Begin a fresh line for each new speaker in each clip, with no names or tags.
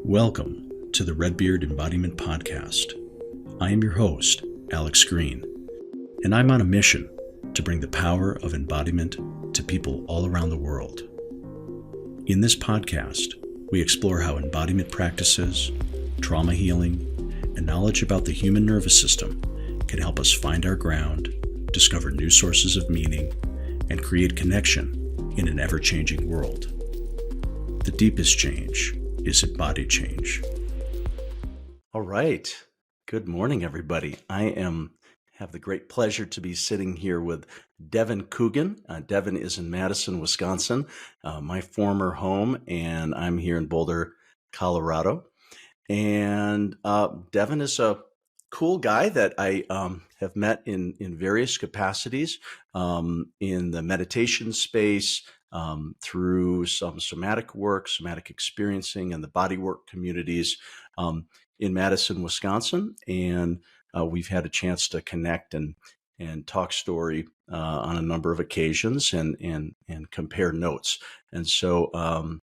Welcome to the Redbeard Embodiment Podcast. I am your host, Alex Green, and I'm on a mission to bring the power of embodiment to people all around the world. In this podcast, we explore how embodiment practices, trauma healing, and knowledge about the human nervous system can help us find our ground, discover new sources of meaning, and create connection in an ever-changing world. The deepest change is embodied change. All right. Good morning, everybody. I have the great pleasure to be sitting here with Devin Coogan. Devin is in Madison, Wisconsin, my former home, and I'm here in Boulder, Colorado. And Devin is a cool guy that I have met in various capacities in the meditation space, through some somatic work, somatic experiencing, and the bodywork communities in Madison, Wisconsin. And we've had a chance to connect and talk story on a number of occasions and compare notes. And so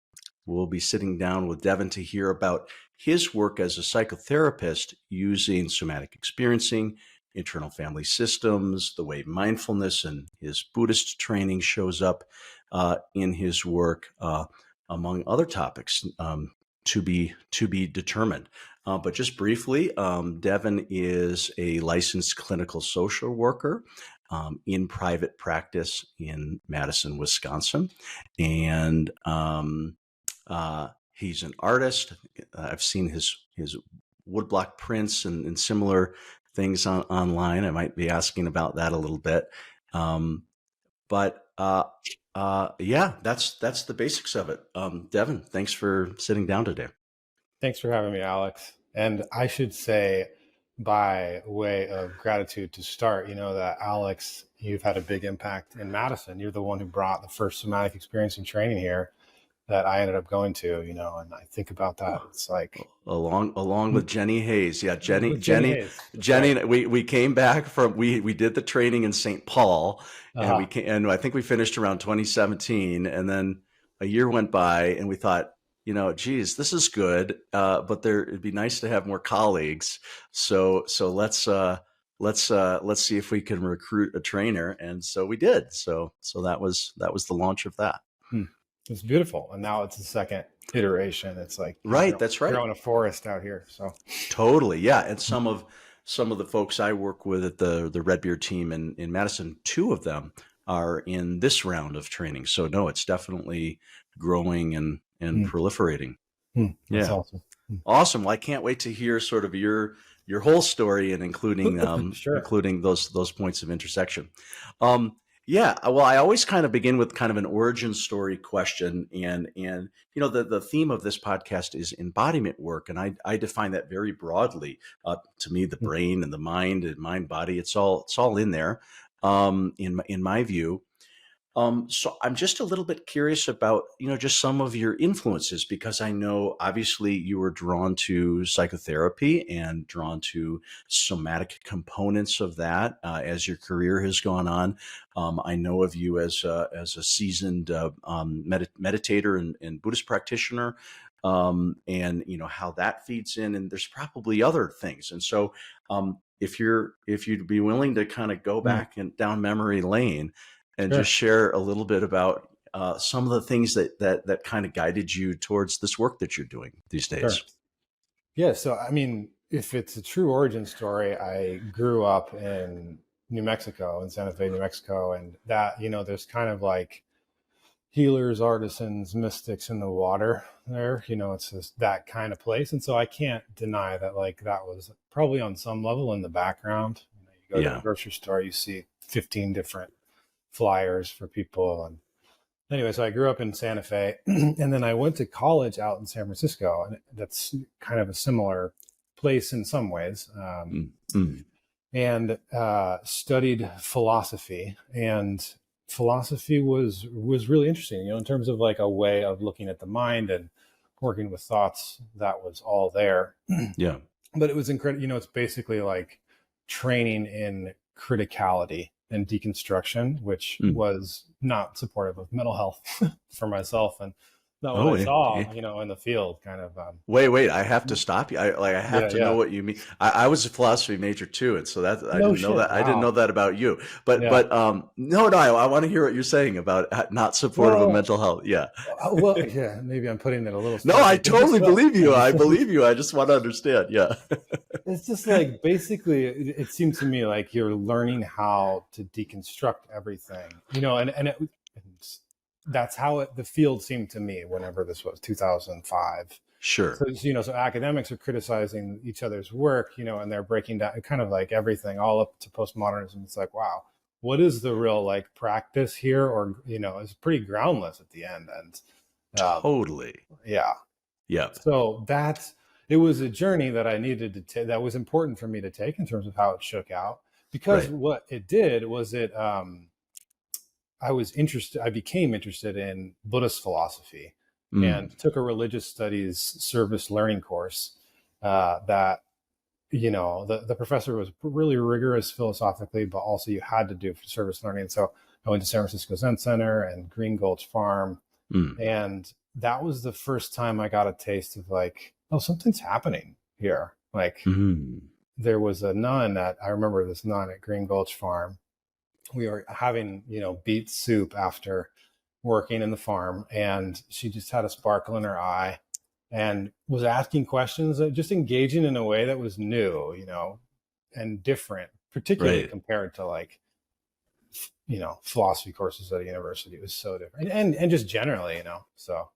we'll be sitting down with Devin to hear about his work as a psychotherapist using somatic experiencing, internal family systems, the way mindfulness and his Buddhist training shows up in his work, among other topics to be determined. But just briefly, Devin is a licensed clinical social worker in private practice in Madison, Wisconsin, and he's an artist. I've seen his woodblock prints and similar things online. I might be asking about that a little bit. Yeah, that's the basics of it. Devin, thanks for sitting down today.
Thanks for having me, Alex. And I should say, by way of gratitude to start, that Alex, you've had a big impact in Madison. You're the one who brought the first somatic experiencing training here that I ended up going to, and I think about that. It's like
along with Jenny Hayes. Yeah, Jenny
Hayes.
Right. We came back from, we did the training in St. Paul, and and I think we finished around 2017, and then a year went by and we thought, geez, this is good, but it'd be nice to have more colleagues. So let's see if we can recruit a trainer, and so we did. So that was the launch of that.
It's beautiful, and now it's the second iteration. It's like
that's right.
You're on a forest out here, so
totally, yeah. And some of the folks I work with at the Redbeard team in Madison, 2 of them are in this round of training. So no, it's definitely growing and proliferating.
That's
yeah, awesome. Well, I can't wait to hear sort of your whole story, and including
sure.
including those points of intersection. Yeah, well, I always kind of begin with kind of an origin story question, and the theme of this podcast is embodiment work, and I define that very broadly. To me, the brain and the mind and mind-body, it's all in there, in my view. So I'm just a little bit curious about, just some of your influences, because I know obviously you were drawn to psychotherapy and drawn to somatic components of that as your career has gone on. I know of you as a seasoned meditator and Buddhist practitioner, and how that feeds in. And there's probably other things. And so if you'd be willing to kind of go back and down memory lane, and
Sure.
just share a little bit about some of the things that kind of guided you towards this work that you're doing these days.
Sure. Yeah. So, I mean, if it's a true origin story, I grew up in New Mexico, in Santa Fe, New Mexico. And that, there's kind of like healers, artisans, mystics in the water there, it's just that kind of place. And so I can't deny that, like, that was probably on some level in the background. You go to the grocery store, you see 15 different flyers for people. And anyway, so I grew up in Santa Fe, and then I went to college out in San Francisco, and that's kind of a similar place in some ways, and studied philosophy. And philosophy was really interesting, in terms of like a way of looking at the mind and working with thoughts. That was all there.
Yeah.
But it was incredible. It's basically like training in criticality and deconstruction, which was not supportive of mental health for myself. And not what
Oh,
I
yeah.
saw, in the field, kind of.
Wait, I have to stop you. I have
Yeah,
to know
yeah.
what you mean. I was a philosophy major too, and so that I
No
didn't know
shit.
that. I didn't know
Wow.
that about you.
Yeah.
No, I want to hear what you're saying about not supportive of
Well,
mental health. Yeah.
well, yeah. Maybe I'm putting it a little
No, I
strongly. It's just
totally believe you. I believe you. I just want to understand. Yeah.
it's just like basically, it seemed to me like you're learning how to deconstruct everything, and that's how the field seemed to me. Whenever this was 2005.
Sure.
So academics are criticizing each other's work, and they're breaking down kind of like everything all up to postmodernism. It's like, wow, what is the real like practice here? Or, it's pretty groundless at the end. And
Totally.
yeah.
Yeah.
So it was a journey that I needed to take, that was important for me to take in terms of how it shook out, because
Right.
what it did was I became interested in Buddhist philosophy and took a religious studies service learning course that, the professor was really rigorous philosophically, but also you had to do service learning. So I went to San Francisco Zen Center and Green Gulch Farm. And that was the first time I got a taste of like, oh, something's happening here. Like there was a nun I remember this nun at Green Gulch Farm. We were having, beet soup after working in the farm, and she just had a sparkle in her eye and was asking questions, just engaging in a way that was new, and different, particularly
Right.
compared to like, philosophy courses at a university. It was so different, and just generally, so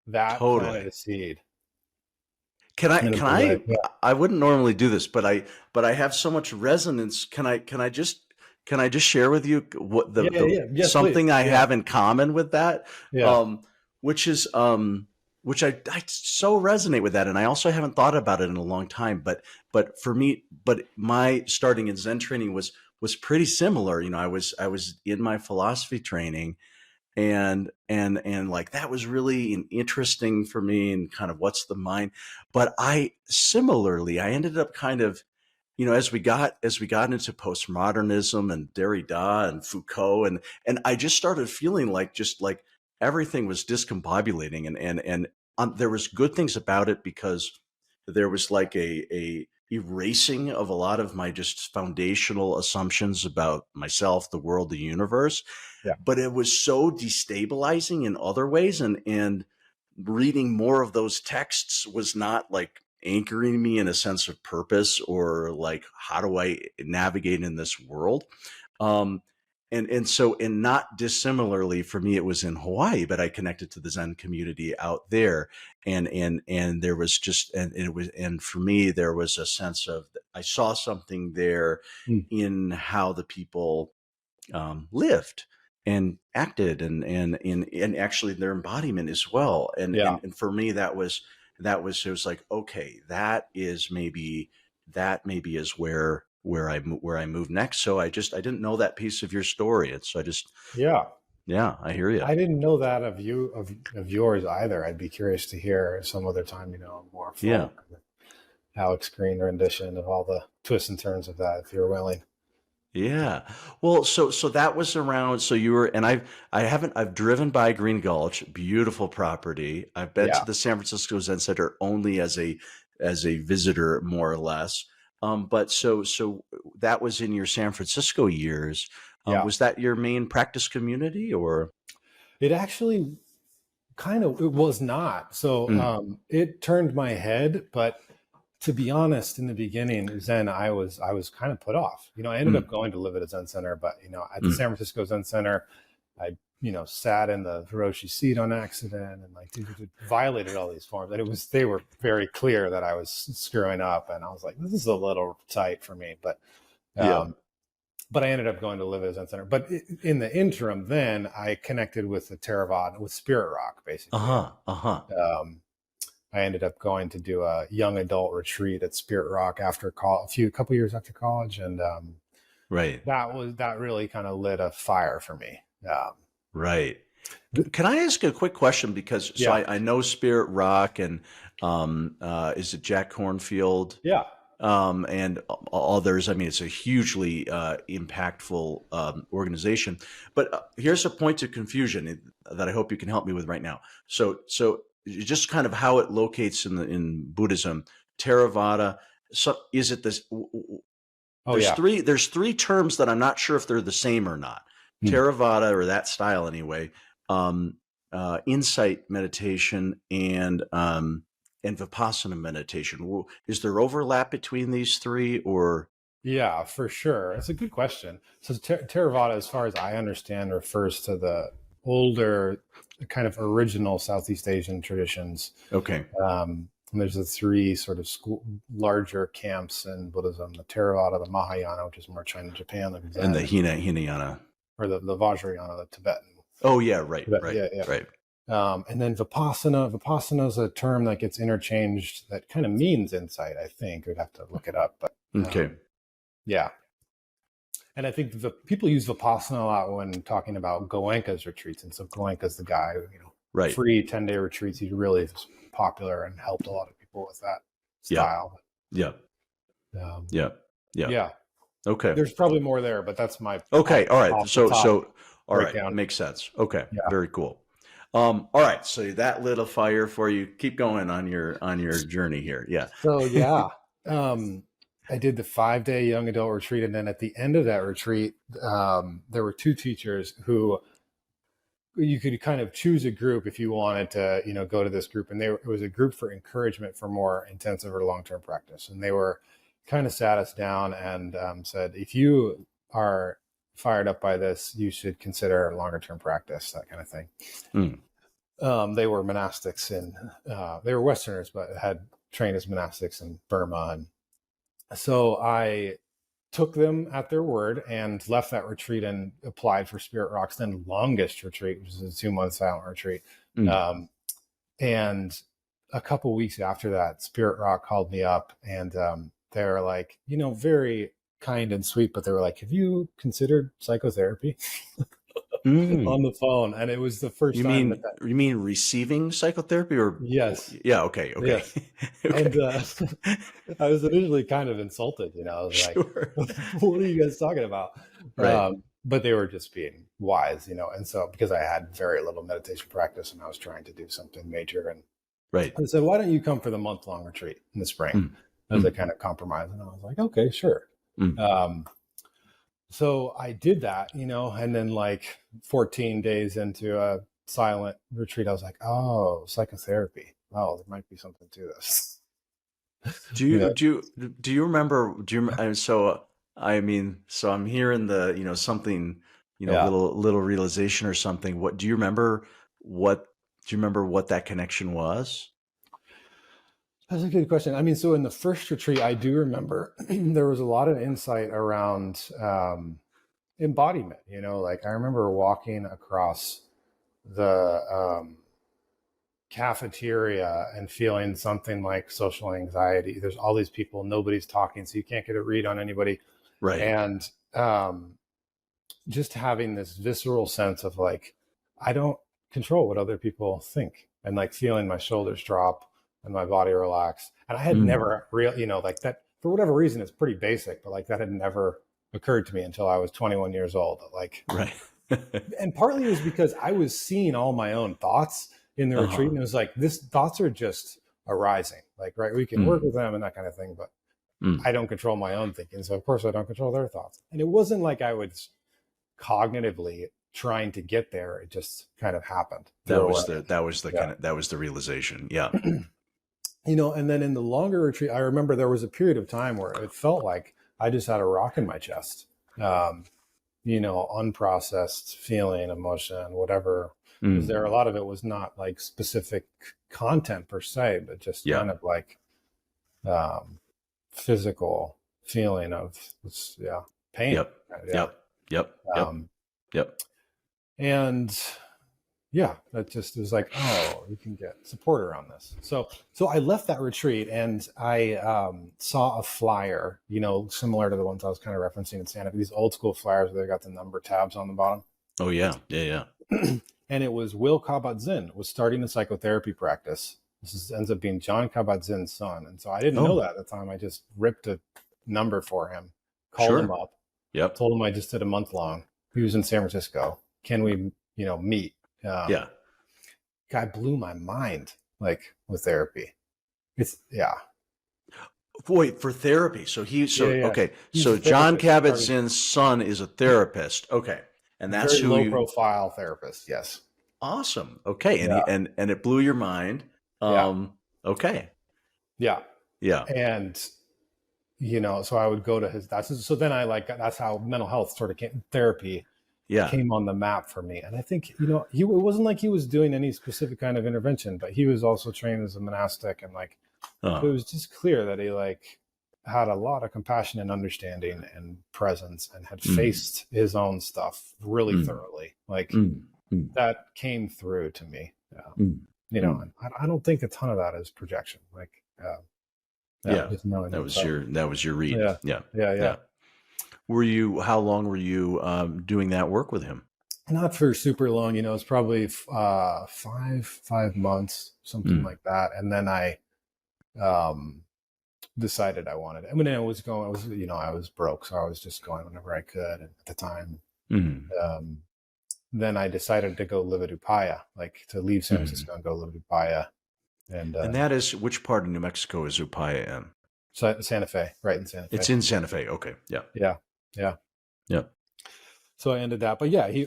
that planted a seed.
Can I,
Yeah.
I wouldn't normally do this, but I have so much resonance. Can I just share with you what
Yes,
something
please.
I have in common with that?
Yeah.
Which is, which I so resonate with that. And I also haven't thought about it in a long time, but for me, my starting in Zen training was pretty similar. I was in my philosophy training, and like that was really interesting for me, and kind of what's the mind. But I ended up kind of, as we got into postmodernism and Derrida and Foucault, and I just started feeling like everything was discombobulating, and there was good things about it, because there was like a erasing of a lot of my just foundational assumptions about myself, the world, the universe.
Yeah.
But it was so destabilizing in other ways, and reading more of those texts was not like anchoring me in a sense of purpose, or like, how do I navigate in this world? And not dissimilarly for me, it was in Hawaii, but I connected to the Zen community out there, and there was just, and for me, there was a sense of, I saw something there in how the people lived and acted, and actually their embodiment as well. And for me, it was like, okay, that maybe is where I move next. So I didn't know that piece of your story, and so I hear you.
I didn't know that of yours either. I'd be curious to hear some other time, more full Alex Green rendition of all the twists and turns of that, if you're willing.
Yeah. Well, so that was around, so you were, and I've driven by Green Gulch, beautiful property. I've been to the San Francisco Zen Center only as a visitor, more or less. But so that was in your San Francisco years. Was that your main practice community, or?
It actually it was not. So it turned my head, but to be honest, in the beginning, Zen, I was kind of put off. I ended up going to live at a Zen Center, but at the San Francisco Zen Center, I sat in the Hiroshi seat on accident, and like violated all these forms. And they were very clear that I was screwing up, and I was like, this is a little tight for me. But but I ended up going to live at a Zen Center. But in the interim, then I connected with the Theravada, with Spirit Rock, basically. I ended up going to do a young adult retreat at Spirit Rock after a couple years after college, and that really kind of lit a fire for me.
Right. Can I ask a quick question? Because I know Spirit Rock, and is it Jack Kornfield?
Yeah.
and others. I mean, it's a hugely impactful organization. But here's a point of confusion that I hope you can help me with right now. So just kind of how it locates in Buddhism, Theravada. So is it this? There's three terms that I'm not sure if they're the same or not. Theravada, or that style anyway, insight meditation, and Vipassana meditation. Is there overlap between these three, or?
Yeah, for sure. It's a good question. So Theravada, as far as I understand, refers to the older kind of original Southeast Asian traditions.
Okay.
And there's the three sort of larger camps in Buddhism: the Theravada, the Mahayana, which is more China, Japan,
and the Hinayana,
or the Vajrayana, the Tibetan.
Oh yeah, right,
Tibetan,
right, right.
And then Vipassana. Vipassana is a term that gets interchanged that kind of means insight, I think. We'd have to look it up, but
okay.
Yeah. And I think the people use Vipassana a lot when talking about Goenka's retreats. And so Goenka's the guy who,
right.
Free 10-day retreats. He's really popular and helped a lot of people with that style.
Yeah.
Yeah.
Okay.
There's probably more there, but that's my.
Okay. All right. So all
breakdown.
Right. Makes sense. Okay.
Yeah.
Very cool. All right. So that lit a fire for you. Keep going on your journey here. Yeah.
So yeah. I did the 5-day young adult retreat. And then at the end of that retreat, there were two teachers who you could kind of choose a group if you wanted to, go to this group. And it was a group for encouragement for more intensive or long-term practice. And they were kind of sat us down and said, if you are fired up by this, you should consider longer term practice, that kind of thing. They were monastics they were Westerners, but had trained as monastics in Burma. And so I took them at their word and left that retreat and applied for Spirit Rock's then longest retreat, which is a 2-month silent retreat. And a couple of weeks after that, Spirit Rock called me up and they were like, very kind and sweet, but they were like, have you considered psychotherapy? On the phone. And it was the first time.
You mean receiving psychotherapy, or?
Yes.
Yeah. Okay.
Yes.
Okay.
And I was initially kind of insulted, I was
Sure.
like, what are you guys talking about?
Right.
But they were just being wise, and so because I had very little meditation practice and I was trying to do something major, and
right.
I said, why don't you come for the month-long retreat in the spring as a kind of compromise? And I was like, okay, sure. So I did that, and then like 14 days into a silent retreat, I was like, oh, psychotherapy. Oh, there might be something to this.
Do you remember, so I'm hearing the, something, little realization or something. Do you remember what that connection was?
That's a good question. So in the first retreat, I do remember there was a lot of insight around embodiment. Like I remember walking across the cafeteria and feeling something like social anxiety. There's all these people, nobody's talking, so you can't get a read on anybody.
Right.
And just having this visceral sense of like, I don't control what other people think, and like feeling my shoulders drop and my body relax. And I had never like that, for whatever reason, it's pretty basic, but like that had never occurred to me until I was 21 years old. Like,
right.
And partly it was because I was seeing all my own thoughts in the retreat. And it was like, thoughts are just arising. Like, right, we can work with them and that kind of thing, but I don't control my own thinking. So of course I don't control their thoughts. And it wasn't like I was cognitively trying to get there. It just kind of happened.
That was the realization. Yeah.
And then in the longer retreat, I remember there was a period of time where it felt like I just had a rock in my chest, unprocessed feeling, emotion, whatever was there. A lot of it was not like specific content per se, but just kind of like physical feeling of pain.
Yep.
And that just was like, oh, you can get support around this. So I left that retreat and I saw a flyer, similar to the ones I was kind of referencing in Santa Fe, these old school flyers where they got the number tabs on the bottom.
Oh, yeah. Yeah.
And it was Will Kabat-Zinn was starting a psychotherapy practice ends up being John Kabat-Zinn's son. And so I didn't know that at the time. I just ripped a number for him, called him up, told him I just did a month long. He was in San Francisco. Can we, meet? Guy blew my mind, like, with therapy.
Wait, for therapy. So okay.
He's
so John Kabat-Zinn's son is a therapist. Okay. And that's
very low profile therapist. Yes.
Awesome. Okay. And and it blew your mind. Okay.
Yeah.
Yeah.
And, so I would go to so then that's how mental health sort of therapy came on the map for me. And I think, it wasn't like he was doing any specific kind of intervention, but he was also trained as a monastic, and it was just clear that he had a lot of compassion and understanding and presence, and had faced his own stuff really thoroughly. That came through to me, and I don't think a ton of that is projection. Just knowing
that was your read.
Yeah.
How long were you doing that work with him?
Not for super long, it's probably 5 months, something like that. And then I decided I wanted it. I mean, I was broke, so I was just going whenever I could at the time. Then I decided to go live at Upaya, to leave San Francisco and go live at Upaya. And
that is, which part of New Mexico is Upaya in?
Santa Fe, right in Santa Fe.
It's in Santa Fe. Okay. Yeah.
So I ended that, but I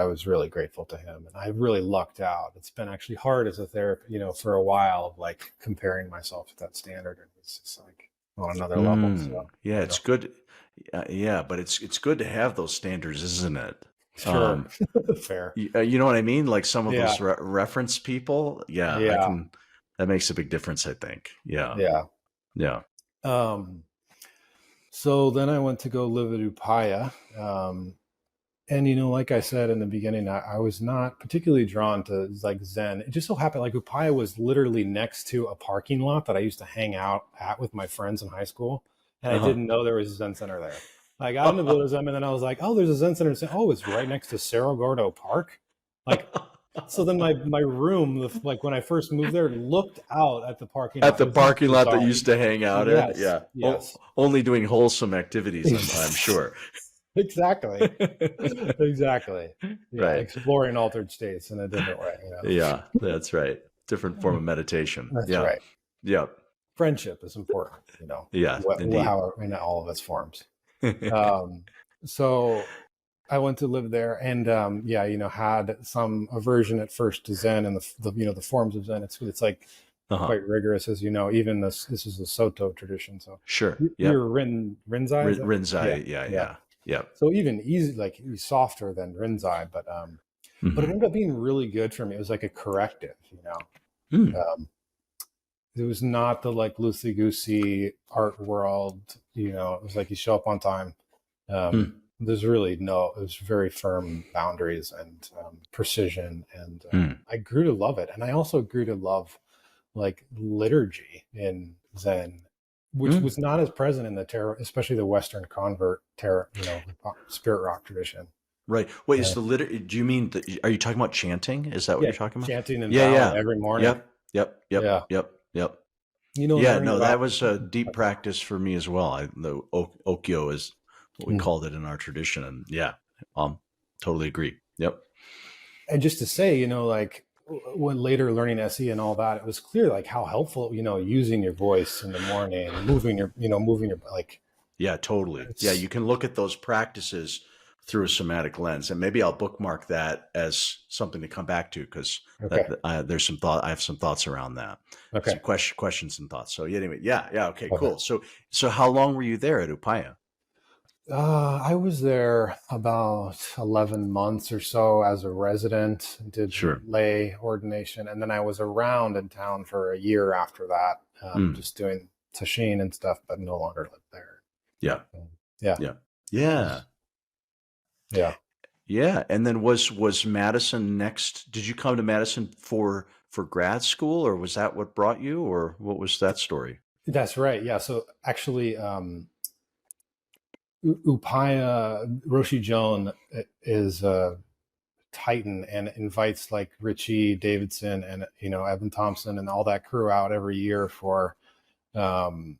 was really grateful to him, and I really lucked out. It's been actually hard as a therapist, for a while, of comparing myself to that standard, and it's just on another level. So,
it's good. But it's good to have those standards, isn't it?
Sure. Fair.
You know what I mean? Like some of those reference people. That makes a big difference, I think. Yeah.
So then I went to go live at Upaya. And, like I said in the beginning, I was not particularly drawn to Zen. It just so happened Upaya was literally next to a parking lot that I used to hang out at with my friends in high school. And I didn't know there was a Zen Center there. I got into Buddhism, and then I was like, oh, there's a Zen Center. Oh, it's right next to Cerro Gordo Park. So then my room, when I first moved there, looked out at the parking lot.
At the parking lot that you used to hang out in? Yeah.
Yes.
Only doing wholesome activities, I'm sure.
Exactly. Exactly. Yeah,
right.
Exploring altered states in a different way.
Yeah, that's right. Different form of meditation.
That's right.
Yeah.
Friendship is important,
Yeah,
how in all of its forms. So I went to live there, and had some aversion at first to Zen and the forms of Zen. It's quite rigorous, as even this is a Soto tradition. So
sure,
you're Rinzai.
Rinzai, yeah.
So even easy, softer than Rinzai, but it ended up being really good for me. It was like a corrective, it was not the loosey-goosey art world, it was you show up on time. There's really it was very firm boundaries and precision. And I grew to love it. And I also grew to love liturgy in Zen, which was not as present in the especially the Western convert spirit rock tradition.
Right. Wait, is the liturgy, do you mean, are you talking about chanting? Is that what you're talking about?
Chanting and every morning.
Yep. That was a deep practice for me as well. The Okyo is what we called it in our tradition. And totally agree. Yep.
And just to say, when later learning SE and all that, it was clear how helpful, using your voice in the morning, moving your
Yeah, totally. Yeah, you can look at those practices through a somatic lens, and maybe I'll bookmark that as something to come back to, because there's some thought. I have some thoughts around that.
Okay.
Some questions and thoughts. So anyway, okay, cool. So how long were you there at Upaya?
I was there about 11 months or so as a resident, did lay ordination. And then I was around in town for a year after that, just doing sesshin and stuff, but no longer lived there.
Yeah. And then was Madison next? Did you come to Madison for grad school, or was that what brought you, or what was that story?
That's right. Yeah. So actually, Upaya Roshi Joan is titan and invites like Richie Davidson and, Evan Thompson and all that crew out every year for, Zen,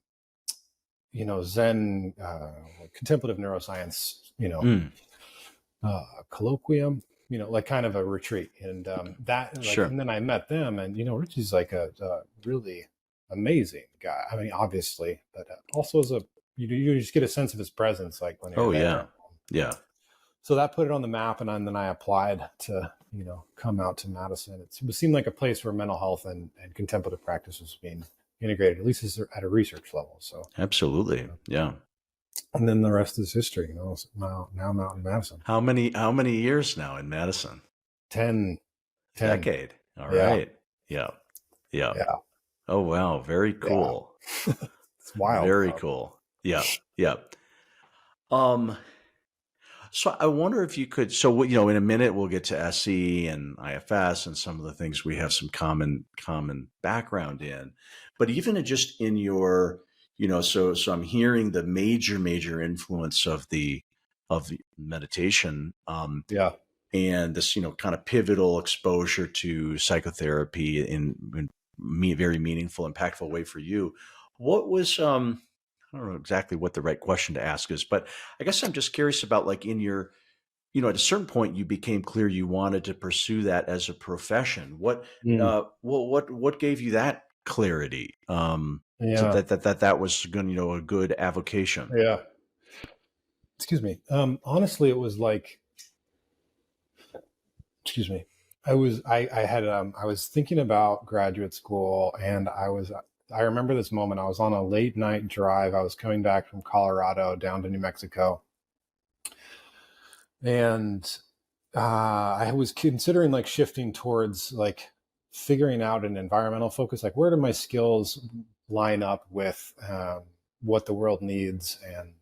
contemplative neuroscience,
Mm,
colloquium, like kind of a retreat. And
sure.
and then I met them, and, Richie's like a really amazing guy. I mean, obviously, but also as you just get a sense of his presence, like when you're
Oh,
there.
yeah. Yeah.
So that put it on the map, and then I applied to, come out to Madison. It seemed like a place where mental health and contemplative practice was being integrated, at least at a research level. So
Absolutely. Yeah.
and then the rest is history. Now I'm out in Madison.
How many years now in Madison?
10.
Decade. All
Yeah.
right. Yeah. Yeah.
Yeah.
Oh, wow. Very cool.
It's wild.
Very cool. Yeah. Yeah. So I wonder if you could, in a minute we'll get to SE and IFS and some of the things we have some common background in, but even just in your, so I'm hearing the major influence of the meditation,
Yeah.
and this, kind of pivotal exposure to psychotherapy in very meaningful, impactful way for you. What was, I don't know exactly what the right question to ask is, but I guess I'm just curious about, like, in your, at a certain point you became clear you wanted to pursue that as a profession. What gave you that clarity? So
Yeah.
that was going, a good avocation.
Yeah. Excuse me. Honestly, it was like, excuse me. I was thinking about graduate school, and I remember this moment. I was on a late night drive. I was coming back from Colorado down to New Mexico, and I was considering like shifting towards like figuring out an environmental focus. Like, where do my skills line up with what the world needs, and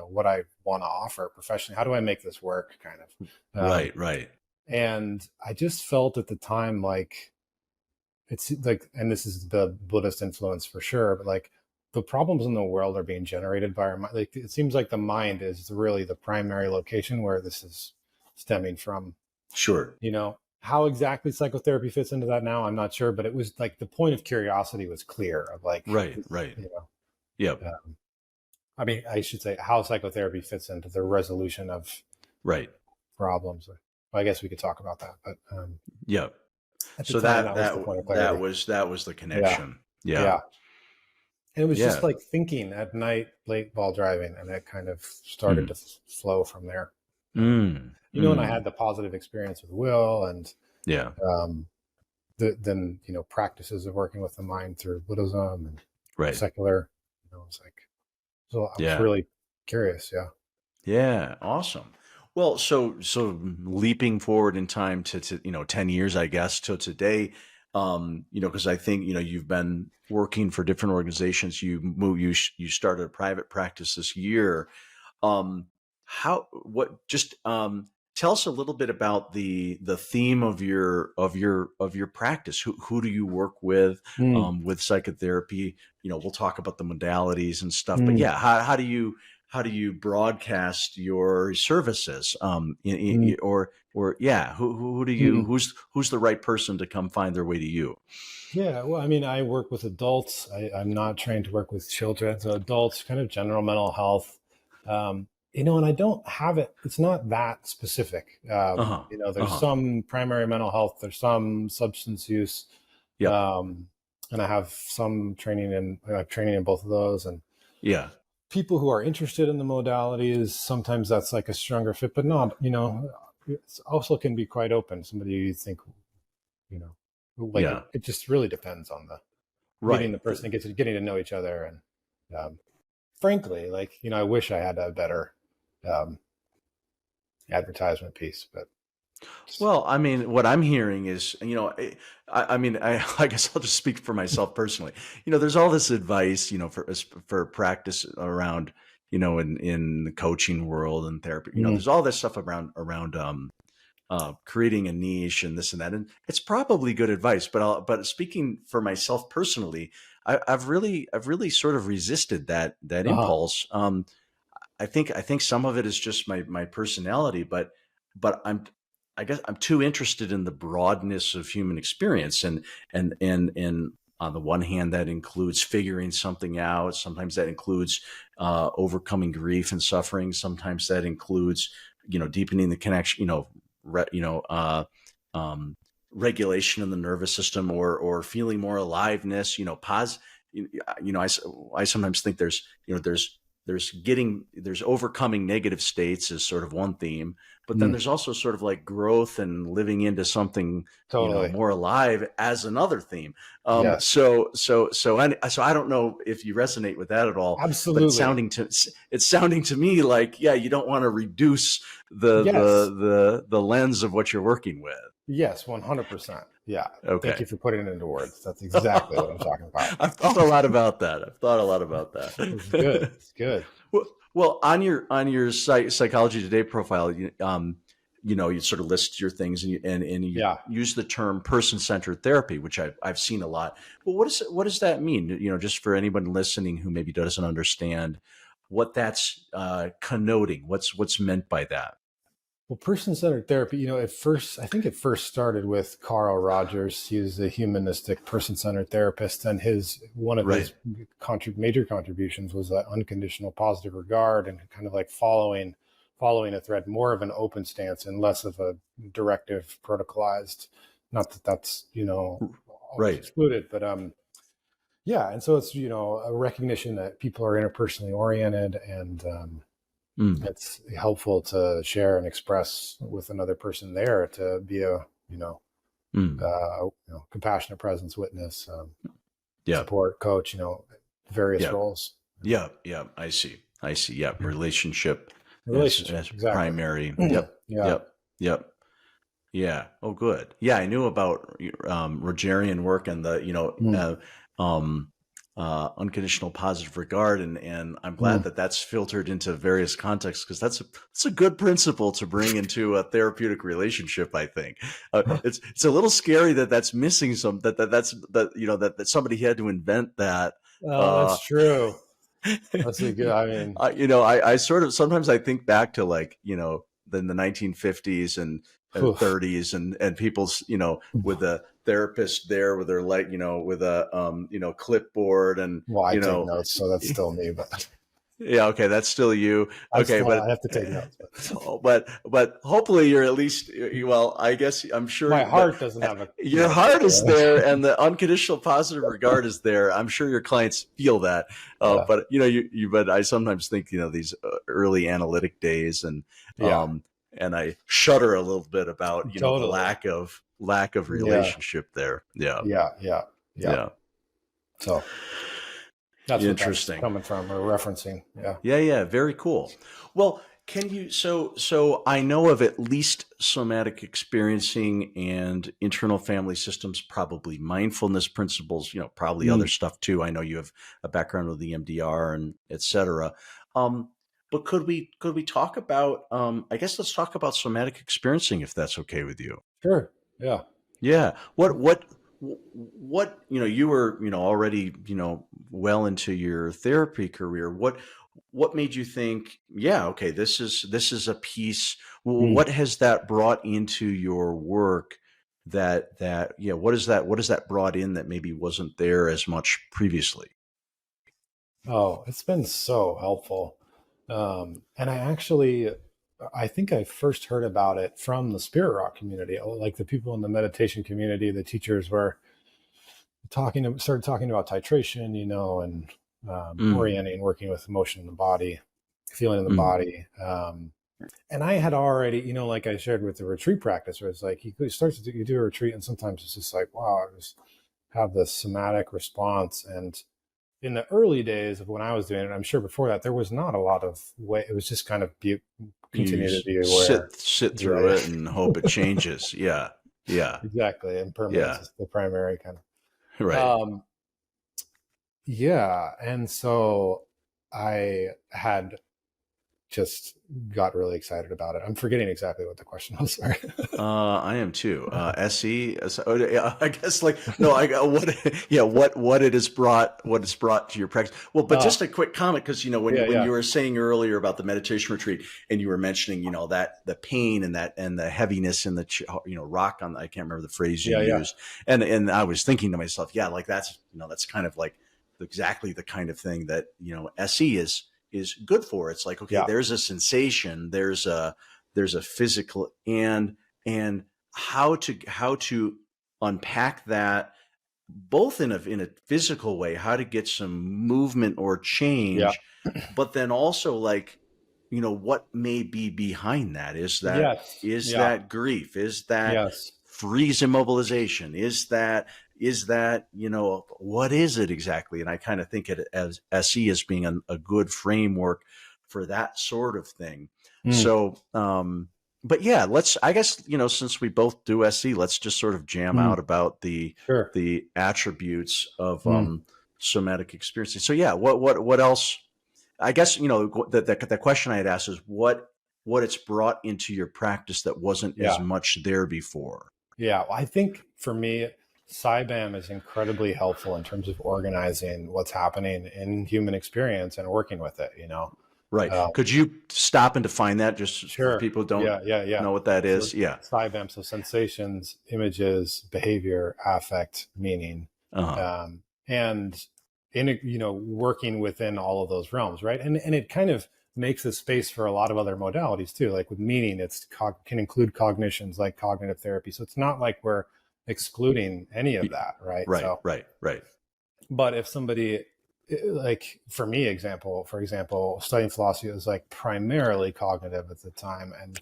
what I want to offer professionally? How do I make this work? Kind of.
Right.
And I just felt at the time like, it's like, and this is the Buddhist influence for sure, but like the problems in the world are being generated by our mind. Like, it seems like the mind is really the primary location where this is stemming from.
Sure.
How exactly psychotherapy fits into that now, I'm not sure, but it was like the point of curiosity was clear of like,
Right. Yeah.
I mean, I should say how psychotherapy fits into the resolution of problems. Well, I guess we could talk about that, but
yeah. So
that
was the connection. Yeah.
And it was just like thinking at night, late while driving, and it kind of started to flow from there. And I had the positive experience with Will, and then practices of working with the mind through Buddhism and secular. It's like, so I was really curious. Yeah.
Yeah. Awesome. Well, so leaping forward in time to 10 years, I guess, till today, because I think, you've been working for different organizations. You started a private practice this year. Tell us a little bit about the theme of your practice. Who do you work with psychotherapy? We'll talk about the modalities and stuff, but how do you broadcast your services? Who do you, who's the right person to come find their way to you?
Yeah. Well, I mean, I work with adults. I'm not trained to work with children. So adults, kind of general mental health, and I don't have it. It's not that specific. There's some primary mental health, there's some substance use. And I have some training in both of those. And people who are interested in the modalities, sometimes that's like a stronger fit, but not, it also can be quite open. Somebody you think, it just really depends on meeting the person, getting to know each other. And frankly, I wish I had a better advertisement piece, but.
Well, I mean, what I'm hearing is, I guess I'll just speak for myself personally. There's all this advice, for practice around, in the coaching world and therapy. There's all this stuff around creating a niche and this and that, and it's probably good advice. But speaking for myself personally, I've really sort of resisted that impulse. I think some of it is just my personality, but I guess I'm too interested in the broadness of human experience, and on the one hand, that includes figuring something out. Sometimes that includes overcoming grief and suffering. Sometimes that includes, deepening the connection, regulation in the nervous system, or feeling more aliveness. I sometimes think there's overcoming negative states is sort of one theme, but then there's also sort of like growth and living into something,
Totally.
more alive as another theme.
Yes.
So I don't know if you resonate with that at all.
Absolutely.
But it's sounding to me like, yeah, you don't want to reduce the lens of what you're working with.
Yes, 100%. Yeah.
Okay.
Thank you for putting it into words. That's exactly what I'm talking about.
I've thought a lot about that.
It's good. It's good.
Well, on your Psychology Today profile, you sort of list your things, and you use the term person-centered therapy, which I've seen a lot. But what does that mean? Just for anyone listening who maybe doesn't understand what that's connoting. What's meant by that?
Well, person-centered therapy, I think it first started with Carl Rogers. He was a humanistic person-centered therapist, and one of his major contributions was that unconditional positive regard, and kind of like following a thread, more of an open stance and less of a directive, protocolized. Not that that's excluded, but yeah. And so it's a recognition that people are interpersonally oriented, and it's helpful to share and express with another person there, to be a compassionate presence, witness, support, coach, various roles.
Yeah. I see. Yeah. Relationship as exactly. Primary. Yep. Yeah. Oh, good. Yeah. I knew about Rogerian work and the, unconditional positive regard, and I'm glad that that's filtered into various contexts, because that's a good principle to bring into a therapeutic relationship. I think it's a little scary that that's missing that somebody had to invent that.
That's true. That's a good. I mean,
I sort of sometimes I think back to in the 1950s and 30s, and people's with a therapist there with their with a clipboard, and
I take notes, so that's still me, but
yeah, okay, that's still you. Okay, but
I have to take notes.
But hopefully you're at least, well, I guess I'm sure
my heart doesn't have
your heart is there, and the unconditional positive regard is there. I'm sure your clients feel that. But but I sometimes think these early analytic days, and I shudder a little bit about the lack of relationship there. Yeah.
So that's
interesting.
What that's coming from or referencing.
Yeah. Very cool. Well, can you, so I know of at least somatic experiencing and internal family systems, probably mindfulness principles, probably other stuff too. I know you have a background with the MDR and et cetera. But could we talk about, I guess let's talk about somatic experiencing, if that's okay with you.
Sure. Yeah.
Yeah. What you were, already, well into your therapy career. What made you think, okay, this is a piece. What has that brought into your work what is that brought in that maybe wasn't there as much previously?
Oh, it's been so helpful. And I think I first heard about it from the Spirit Rock community. Like the people in the meditation community, the teachers were started talking about titration, and orienting, working with emotion in the body, feeling in the body. And I had already, like I shared with the retreat practice, where it's like you do a retreat, and sometimes it's just like, wow, I just have this somatic response. And in the early days of when I was doing it, I'm sure before that, there was not a lot of way. It was just kind of continue to be aware,
sit through it and hope it changes. Yeah.
Exactly. And permanence is the primary kind of.
Right.
And so I had just got really excited about it. I'm forgetting exactly what the question was. Sorry.
I am too. SE. I guess like no. What it's brought to your practice. Well, but just a quick comment because when you were saying earlier about the meditation retreat and you were mentioning that the pain and the heaviness and the rock on. I can't remember the phrase you used, and I was thinking to myself, like that's kind of like exactly the kind of thing that SE is good for. It's like, okay, there's a sensation, there's a physical and how to unpack that both in a physical way, how to get some movement or change, but then also like, what may be behind that? Is that that grief? Is that freeze immobilization? Is that what is it exactly? And I kind of think it as SE as being a good framework for that sort of thing. So, but yeah, I guess, since we both do SE, let's just sort of jam out about the attributes of somatic experiencing. So yeah, what else? I guess, the question I had asked is what it's brought into your practice that wasn't as much there before.
Yeah, I think for me, SIBAM is incredibly helpful in terms of organizing what's happening in human experience and working with it,
Right. Could you stop and define that just for people who don't know what that is?
So SIBAM, so sensations, images, behavior, affect, meaning, and working within all of those realms, right? And it kind of makes a space for a lot of other modalities too. Like with meaning, can include cognitions like cognitive therapy. So it's not like we're excluding any of that, right?
Right.
But if somebody, like for example, studying philosophy was like primarily cognitive at the time, and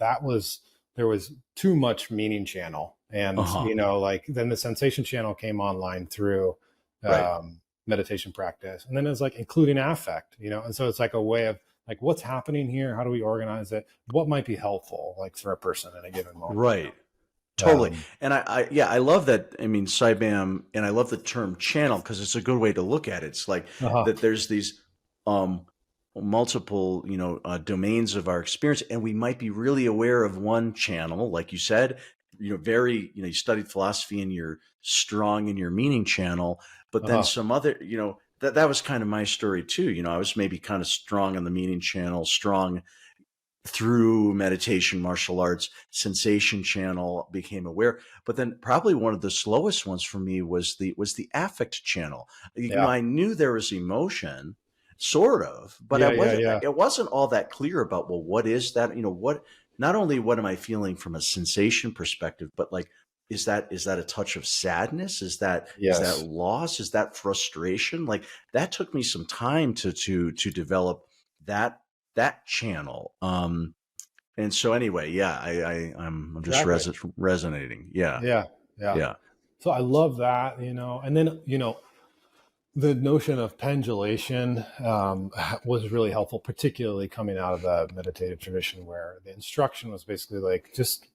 there was too much meaning channel, and then the sensation channel came online through meditation practice, and then it was like including affect, and so it's like a way of like what's happening here, how do we organize it, what might be helpful like for a person in a given moment,
right? Totally. And I love that. I mean, SIBAM, and I love the term channel because it's a good way to look at it. It's like that there's these multiple, domains of our experience, and we might be really aware of one channel, like you said, you studied philosophy and you're strong in your meaning channel, but then some other, that was kind of my story too. I was maybe kind of strong on the meaning channel, strong through meditation, martial arts, sensation channel, became aware. But then probably one of the slowest ones for me was the affect channel. I knew there was emotion, sort of, but it wasn't all that clear about, well, what is that? Not only what am I feeling from a sensation perspective, but like, is that a touch of sadness? Is that loss? Is that frustration? Like that took me some time to develop that channel. And so anyway, I'm just resonating. Yeah.
So I love that, and then, the notion of pendulation was really helpful, particularly coming out of the meditative tradition where the instruction was basically like, just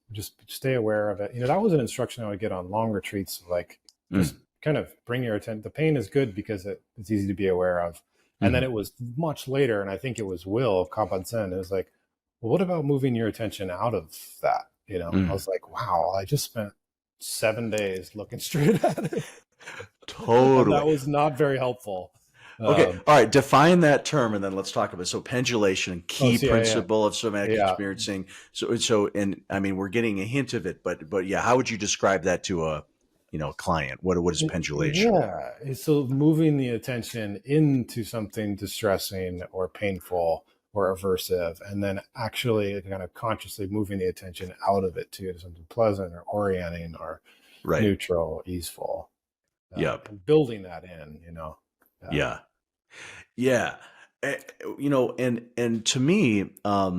stay aware of it. That was an instruction I would get on long retreats, like just kind of bring your attention. The pain is good because it's easy to be aware of. And then it was much later, and I think it was Will of Kabat-Zinn. It was like, well, what about moving your attention out of that? I was like, wow, I just spent 7 days looking straight at it.
Totally.
That was not very helpful.
Okay. All right. Define that term and then let's talk about it. So pendulation, key principle of somatic experiencing. So, and I mean, we're getting a hint of it, but yeah, how would you describe that to a client? What is pendulation?
Yeah. So moving the attention into something distressing or painful or aversive, and then actually kind of consciously moving the attention out of it to something pleasant or orienting or neutral, easeful. And building that in,
and to me, I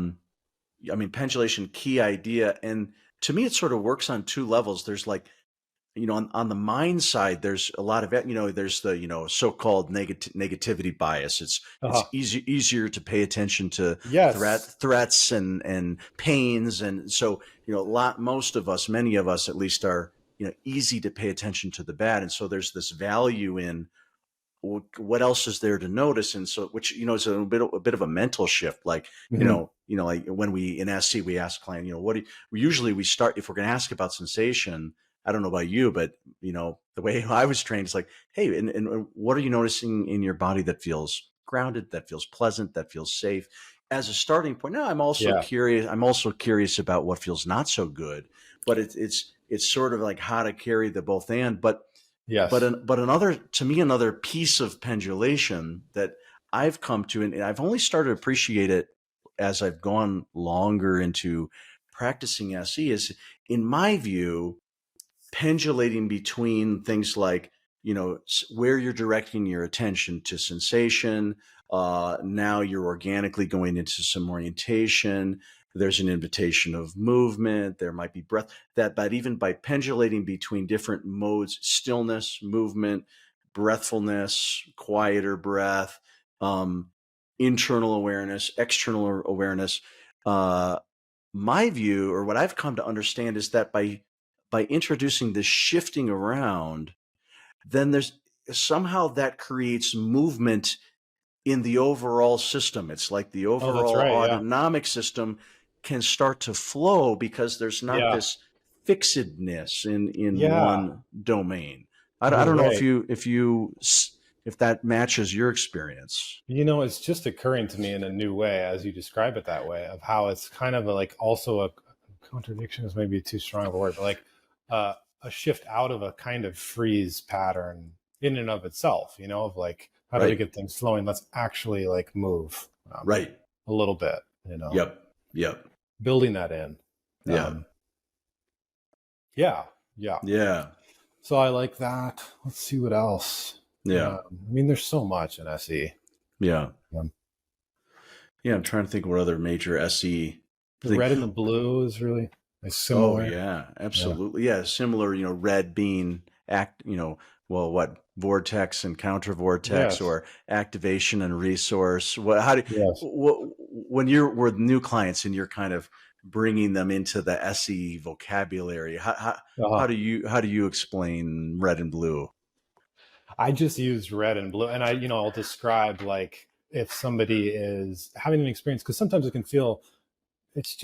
mean, pendulation, key idea. And to me, it sort of works on two levels. There's like, on the mind side, there's a lot of, there's the, so-called negativity bias. It's easier to pay attention to threats and pains. And so, many of us at least are, easy to pay attention to the bad. And so there's this value in what else is there to notice? And so, which, is a bit of a mental shift. Like,
Mhm.
like when we in SC, we ask client, we start, if we're going to ask about sensation. I don't know about you, but the way I was trained is like, hey, and what are you noticing in your body that feels grounded, that feels pleasant, that feels safe? As a starting point. Now, I'm also
Yeah.
curious. I'm also curious about what feels not so good, but it's sort of like how to carry the both and. But
Yes.
another piece of pendulation that I've come to, and I've only started to appreciate it as I've gone longer into practicing SE, is, in my view, pendulating between things like, where you're directing your attention to sensation. Now you're organically going into some orientation. There's an invitation of movement. There might be breath. But even by pendulating between different modes, stillness, movement, breathfulness, quieter breath, internal awareness, external awareness. My view, or what I've come to understand, is that by introducing this shifting around, then there's somehow that creates movement in the overall system. It's like the
Oh, that's
overall
right. Yeah.
autonomic system can start to flow because there's not
Yeah.
this fixedness in
Yeah.
one domain. I
You're
don't know
right.
if that matches your experience.
It's just occurring to me in a new way as you describe it that way, of how it's kind of like also a contradiction is maybe too strong of a word, but like a shift out of a kind of freeze pattern in and of itself, of like, how do we
Right.
get things flowing? Let's actually like move
Right.
a little bit,
Yep.
building that in.
Yeah.
Yeah.
Yeah.
So I like that. Let's see what else.
Yeah.
There's so much in SE.
Yeah.
Um,
Yeah. I'm trying to think what other major SE
The
thing.
red and the blue is really
Oh
similar.
yeah, absolutely. Yeah. Similar, red being vortex and counter vortex,
Yes.
or activation and resource.
Yes.
When you're with new clients and you're kind of bringing them into the SE vocabulary, how do you explain red and blue?
I just use red and blue, and I'll describe like if somebody is having an experience, because sometimes it can feel, it's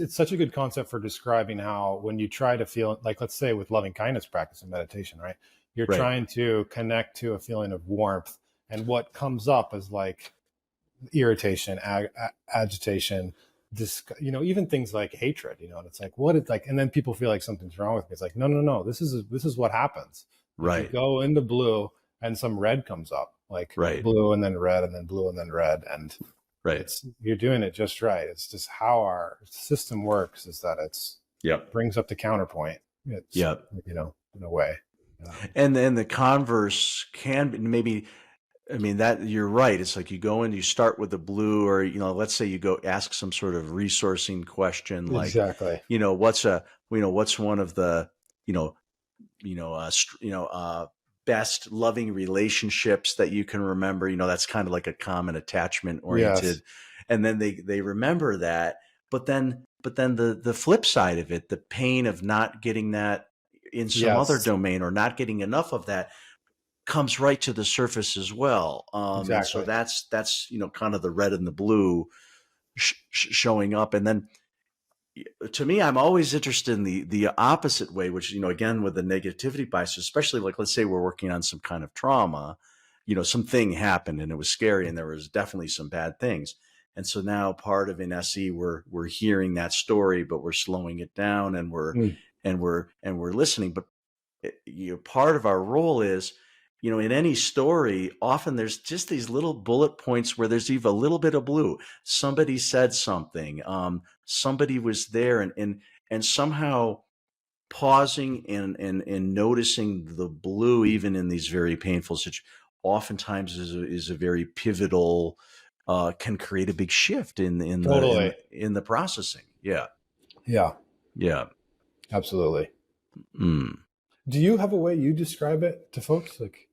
such a good concept for describing how when you try to feel like, let's say with loving kindness practice and meditation, right? You're
Right.
trying to connect to a feeling of warmth, and what comes up is like irritation, agitation, this, even things like hatred, and it's like, what it's like, and then people feel like something's wrong with me. It's like, no, this is what happens. If
Right.
you go into blue and some red comes up, like
Right.
blue and then red and then blue and then red, and
Right.
you're doing it just right. It's just how our system works, is that
Yep.
brings up the counterpoint.
Yep.
In a way.
And then the converse can be maybe, that you're right. It's like you go in, you start with the blue, or, let's say you go ask some sort of resourcing question, like,
Exactly.
what's one of the, best loving relationships that you can remember, that's kind of like a common attachment oriented.
Yes.
And then they remember that, but then the flip side of it, the pain of not getting that in some other
Yes.
domain, or not getting enough of that, comes right to the surface as well.
Exactly.
And so that's kind of the red and the blue showing up. And then, to me, I'm always interested in the opposite way, which, again, with the negativity bias, especially like, let's say we're working on some kind of trauma, something happened and it was scary and there was definitely some bad things. And so now part of in SE, we're hearing that story, but we're slowing it down, and we're listening. But part of our role is, in any story, often there's just these little bullet points where there's even a little bit of blue. Somebody said something. Somebody was there, and somehow pausing and noticing the blue, even in these very painful situations, oftentimes is a very pivotal. Can create a big shift in
Totally.
the processing. Yeah.
Yeah.
Yeah.
Absolutely.
Mm.
Do you have a way you describe it to folks? Like,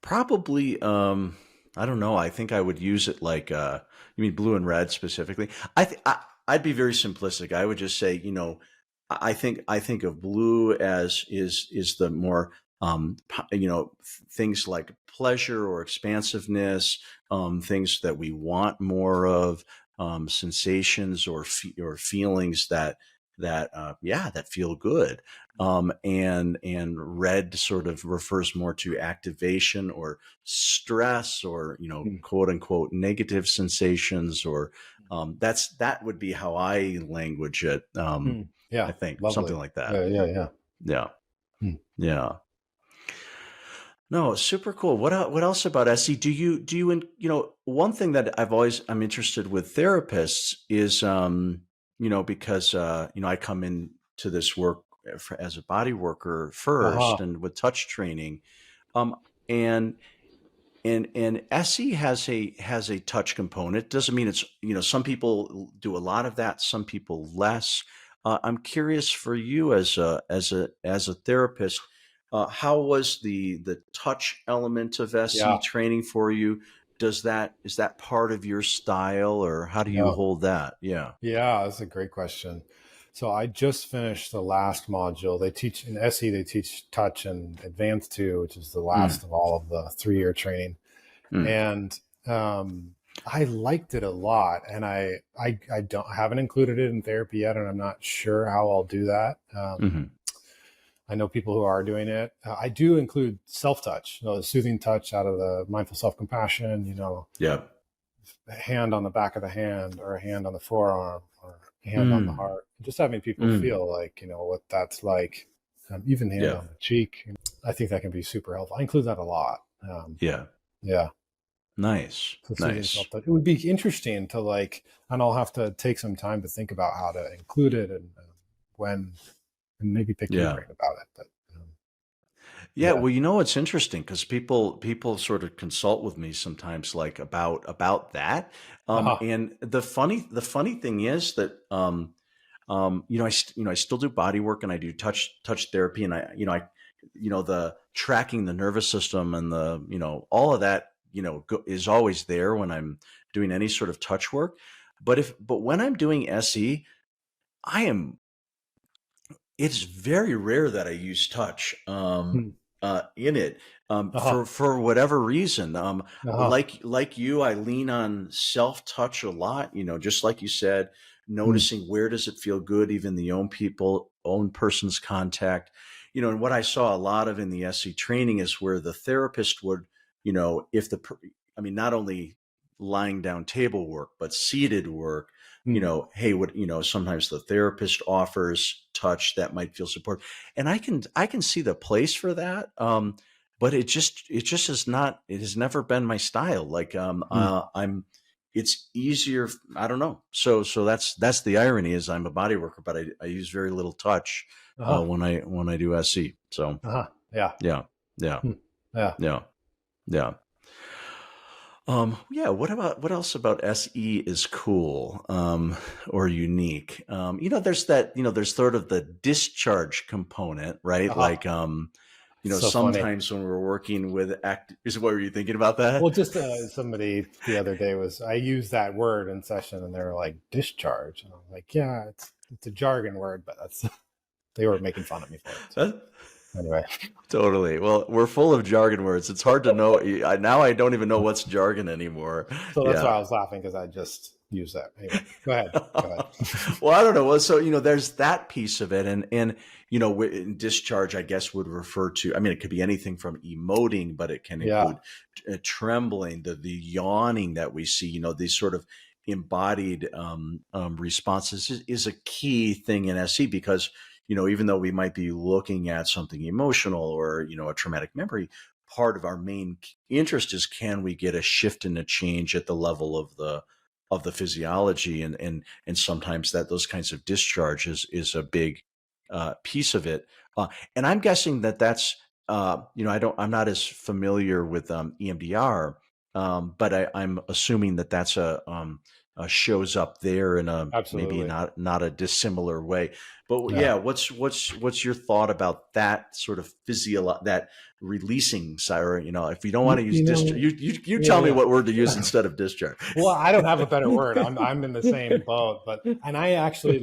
probably, I don't know. I think I would use it like, you mean blue and red specifically? I'd be very simplistic. I would just say, I think of blue as is the more things like pleasure or expansiveness, things that we want more of, sensations or feelings that feel good. And red sort of refers more to activation or stress, or quote unquote negative sensations, or that would be how I language it.
Yeah,
I think
lovely.
something like that.
Yeah.
Yeah. No, super cool. What else about SE? Do you one thing that I'm interested with therapists is, because, I come into this work as a body worker first, and with touch training, and SE has a touch component. Doesn't mean it's, some people do a lot of that, some people less. I'm curious for you as a therapist, how was the touch element of SE training for you? Is that part of your style, or how do you hold that? Yeah.
Yeah, that's a great question. So I just finished the last module. They teach in SE, they teach touch and advanced 2, which is the last of all of the 3-year training. And I liked it a lot, and I haven't included it in therapy yet, and I'm not sure how I'll do that. I know people who are doing it. I do include self-touch, the soothing touch out of the mindful self-compassion, a hand on the back of the hand, or a hand on the forearm, or a hand on the heart. Just having people feel like, what that's like, even hand on the cheek. I think that can be super helpful. I include that a lot. Yeah.
Nice. Nice.
It would be interesting to and I'll have to take some time to think about how to include it, and when, and maybe pick your brain about it. But
well, it's interesting because people sort of consult with me sometimes, about that. And the funny thing is that I still do body work, and I do touch therapy, and I the tracking the nervous system, and the all of that is always there when I'm doing any sort of touch work. But when I'm doing SE, it's very rare that I use touch in it, for whatever reason. Like you, I lean on self-touch a lot, just like you said, noticing where does it feel good, even the own person's contact, and what I saw a lot of in the SE training is where the therapist would, not only lying down table work, but seated work, sometimes the therapist offers touch that might feel support. And I can see the place for that. But it just is not, it has never been my style. It's easier. I don't know. So that's the irony, is I'm a body worker, but I use very little touch, when I do SE. So, yeah. What else about SE is cool, or unique? There's there's sort of the discharge component, right? Sometimes when we're working with what were you thinking about that?
Well, just somebody the other day I used that word in session, and they were like, discharge. And I'm like, yeah, it's a jargon word, but they were making fun of me for it. Anyway.
Totally. Well, we're full of jargon words. It's hard to know. Now I don't even know what's jargon anymore.
So that's why I was laughing, because I just used that. Anyway, go ahead.
Well, I don't know. Well, so, there's that piece of it. And in discharge, I guess, would refer to, it could be anything from emoting, but it can include trembling, the yawning that we see, these sort of embodied responses is a key thing in SE, because even though we might be looking at something emotional or, a traumatic memory, part of our main interest is, can we get a shift and a change at the level of the physiology? And sometimes those kinds of discharges is a big piece of it. And I'm guessing that's, I'm not as familiar with EMDR, but I'm assuming that's shows up there in a maybe not a dissimilar way. But what's your thought about that sort of that releasing side? Or, if you don't want to use discharge, you tell me what word to use instead of discharge.
Well, I don't have a better word. I'm in the same boat, and I actually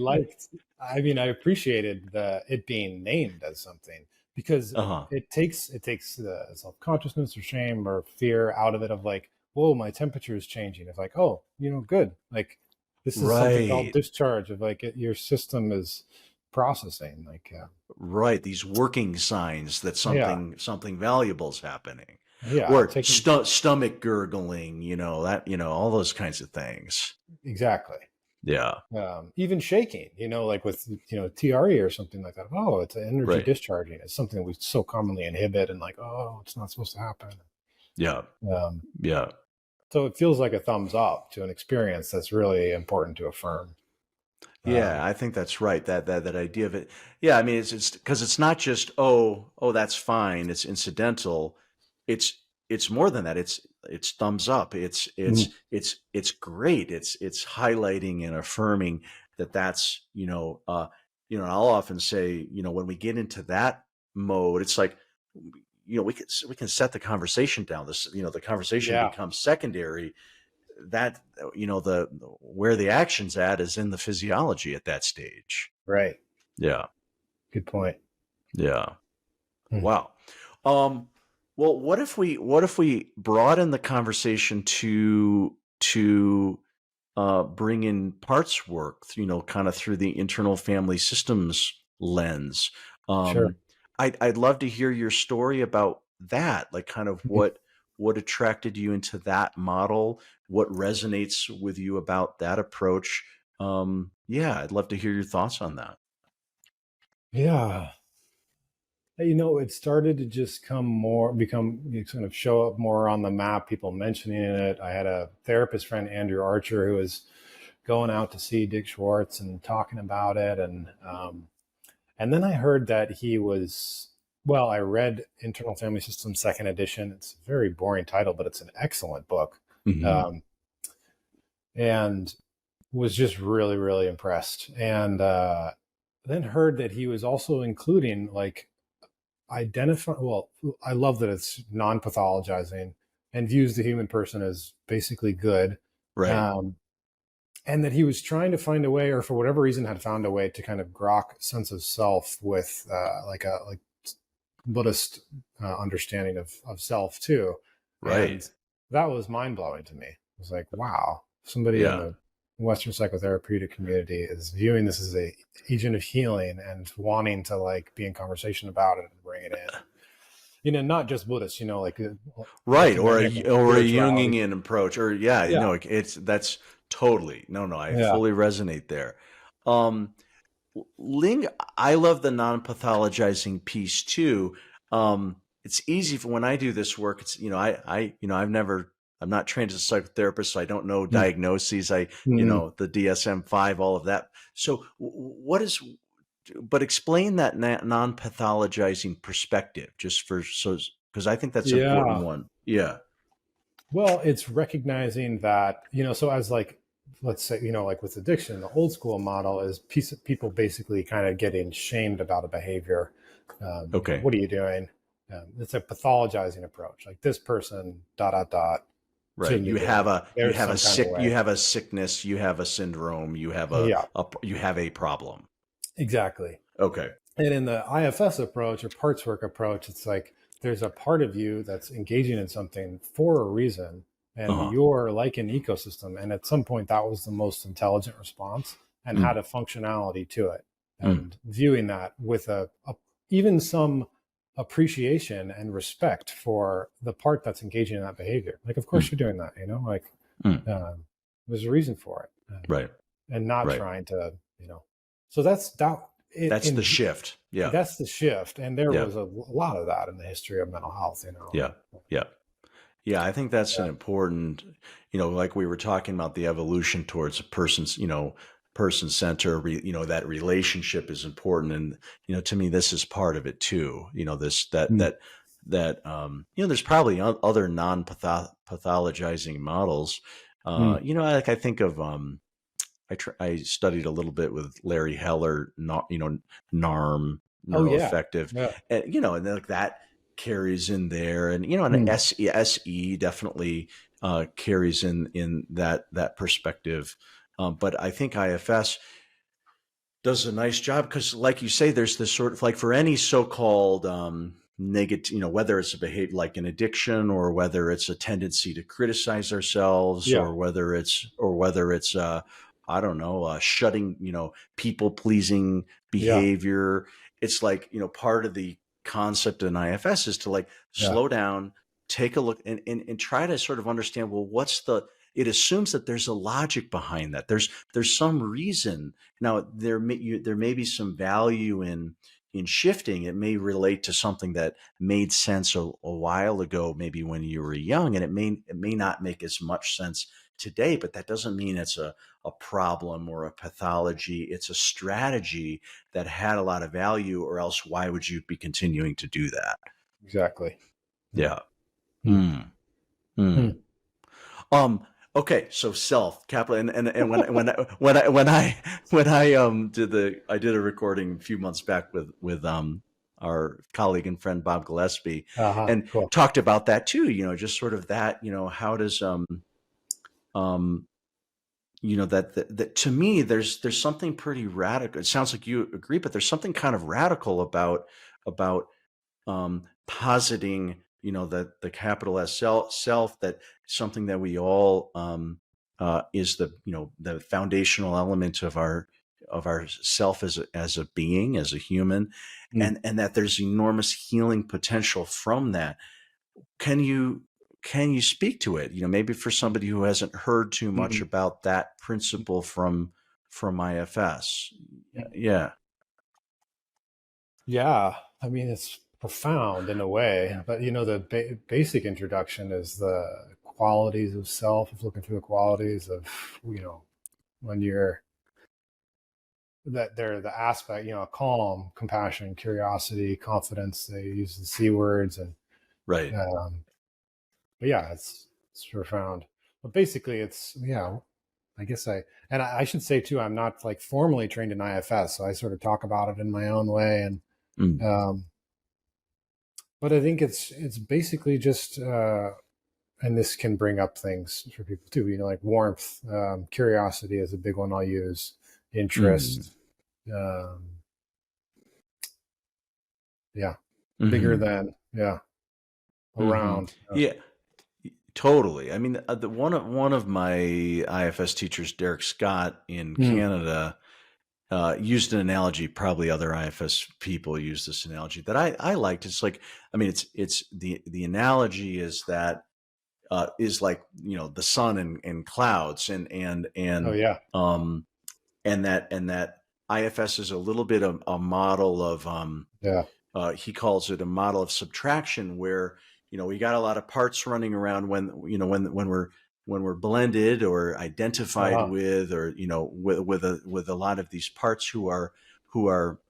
I appreciated it being named as something, because
Uh-huh.
it takes the self-consciousness or shame or fear out of it, of like, whoa, my temperature is changing. It's like, oh, good. Like, this is something called
Right.
discharge, of like your system is processing, like,
Right. These working signs that
yeah,
something valuable is happening.
yeah,
Or
taking,
stomach gurgling, all those kinds of things.
exactly.
Yeah.
Even shaking, like with, TRE or something like that. Oh, it's an energy
Right.
discharging. It's something that we so commonly inhibit, and like, oh, it's not supposed to happen.
Yeah.
Um,
Yeah.
so it feels like a thumbs up to an experience that's really important to affirm.
Yeah, I think that's right. That idea of it. Yeah, I mean, it's because it's not just, oh, that's fine. It's incidental. It's it's more than that. It's thumbs up.
Mhm.
It's great. It's highlighting and affirming that's, and I'll often say, when we get into that mode, it's like, we can set the conversation down. The conversation
Yeah,
becomes secondary. That, the where the action's at is in the physiology at that stage.
right.
Yeah.
Good point.
Yeah.
Hmm.
Wow. um well, what if we broaden the conversation to bring in parts work, kind of through the internal family systems lens?
Sure.
I'd love to hear your story about that, like kind of
Mhm.
what attracted you into that model, what resonates with you about that approach. Yeah, I'd love to hear your thoughts on that.
Yeah. It started to just kind of show up more on the map, people mentioning it. I had a therapist friend, Andrew Archer, who was going out to see Dick Schwartz and talking about it. And then I heard that I read Internal Family System second edition. It's a very boring title, but it's an excellent book.
Hmm.
Um, and was just really, really impressed. And then heard that he was also including like I love that it's non-pathologizing and views the human person as basically good.
Right.
Um, and that he was trying to find a way, or for whatever reason had found a way, to kind of grok sense of self with like Buddhist understanding of self too.
Right.
And that was mind-blowing to me. It was like, wow, somebody in
Yeah.
the Western psychotherapeutic community is viewing this as a agent of healing and wanting to like be in conversation about it and bring it in. Not just Buddhists, like
Right. Or
ecumenical
a
spirituality.
Jungian approach, or yeah,
Yeah,
that's totally, no, I
yeah,
fully resonate there. Um, Ling, I love the non-pathologizing piece too. It's easy for when I do this work. It's, I'm not trained as a psychotherapist, so I don't know
mm,
diagnoses.
mm.
The DSM-5, all of that. So but explain that non-pathologizing perspective, because I think that's an important
Yeah.
one. Yeah.
Well, it's recognizing that, so as like, let's say, like with addiction, the old school model is people basically kind of getting shamed about a behavior.
Okay.
What are you doing? It's a pathologizing approach. Like, this person, dot, dot, dot,
Right.
shouldn't be doing it. There's some kind of
You
way.
have a sickness, you have a syndrome,
Yeah,
you have a problem.
exactly.
Okay.
And in the IFS approach, or parts work approach, it's like there's a part of you that's engaging in something for a reason, and
Uh-huh.
you're like an ecosystem. And at some point, that was the most intelligent response and
Mm,
had a functionality to it.
mm,
And viewing that with even some appreciation and respect for the part that's engaging in that behavior. Like, of
mm,
course you're doing that, like
mm.
there's a reason for it,
Right.
and not
Right.
trying to, so that's that.
That's the shift. Yeah.
That's the shift, and there
Yeah.
was a lot of that in the history of mental health.
Yeah. Yeah. Yeah. I think that's
Yeah.
an important, like we were talking about the evolution towards a person's, person center, that relationship is important. And, to me, this is part of it too. This,
Mm.
there's probably other non-pathologizing models.
Mm.
Like I think of, I studied a little bit with Larry Heller, NARM,
Oh yeah,
neuroaffective,
yeah.
and and then, like, that carries in there, and and
Mm.
SE definitely carries in that perspective. But I think IFS, does a nice job, because like you say, there's this sort of, like, for any so-called negative, whether it's a behavior like an addiction, or whether it's a tendency to criticize ourselves,
Yeah.
or whether it's I don't know, shutting, people pleasing
Yeah.
behavior. It's like, part of the concept in IFS is to, like,
Yeah.
slow down, take a look, and try to sort of understand, well, it assumes that there's a logic behind that. There's some reason. Now, there may be some value in shifting. It may relate to something that made sense a while ago, maybe when you were young, and it may not make as much sense today. But that doesn't mean it's a problem or a pathology. It's a strategy that had a lot of value, or else why would you be continuing to do that?
Exactly.
Yeah.
Hmm. Hmm.
Okay, so self capital, and when I did a recording a few months back with our colleague and friend Bob Gillespie, and
Cool.
talked about that too. Just sort of that. How does that to me, there's something pretty radical. It sounds like you agree, but there's something kind of radical about positing, that the capital S self, that something that we all is the foundational element of our self as a being, as a human,
Hmm.
and that there's enormous healing potential from that. Can you speak to it? Maybe for somebody who hasn't heard too much about that principle from IFS. Yeah.
Yeah. I mean, it's profound in a way, but the basic introduction is the qualities of self, of looking for the qualities of, when you're that they're the aspect, calm, compassion, curiosity, confidence. They use the C words, and
Right.
but yeah, it's profound. But basically, it's I guess I should say too, I'm not like formally trained in IFS, so I sort of talk about it in my own way, and but I think it's basically just and this can bring up things for people too, like warmth, curiosity is a big one I'll use, interest, bigger than, around.
Yeah, totally. I mean, one of my IFS teachers, Derek Scott in Canada, used an analogy. Probably other IFS people use this analogy that I liked. It's like, I mean, it's the analogy is that is like, the sun and clouds, and that IFS is a little bit of a model of he calls it a model of subtraction, where we got a lot of parts running around when we're blended or identified with, or with a lot of these parts who are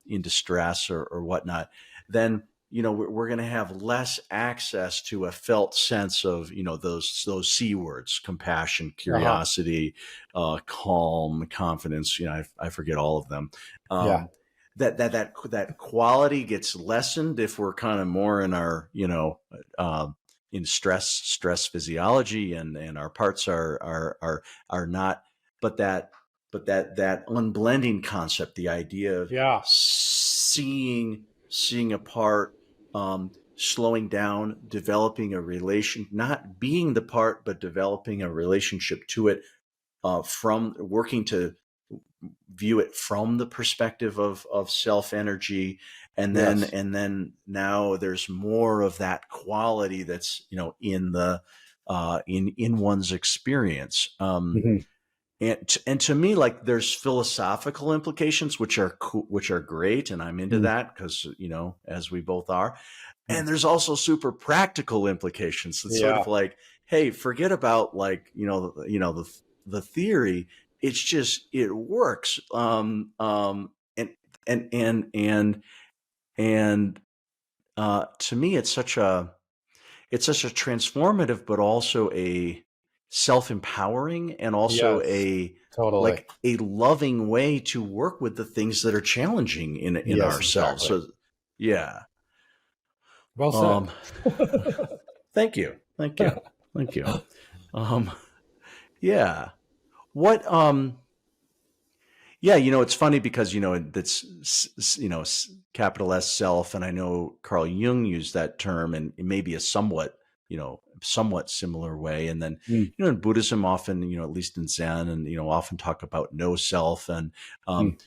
in distress or whatnot. Then we're going to have less access to a felt sense of those C words: compassion, curiosity, calm, confidence. I forget all of them. That quality gets lessened if we're kind of more in our in stress physiology, and our parts are not. But that unblending concept, the idea of seeing a part, slowing down, developing a relation, not being the part, but developing a relationship to it, from working to view it from the perspective of self energy. And then now there's more of that quality that's, in the, in one's experience. And to me, like, there's philosophical implications, which are which are great. And I'm into that because, as we both are. And there's also super practical implications. It's sort of like, hey, forget about, like, the theory. It's just, it works. And to me, it's such a transformative, but also a self-empowering, and also like a loving way to work with the things that are challenging in ourselves.
Exactly.
So, yeah.
Well
said. Thank you. Yeah. What, Yeah, it's funny because that's capital S self, and I know Carl Jung used that term, and it may be a somewhat similar way. And then
Mm,
in Buddhism, often at least in Zen, and often talk about no self, and
mm.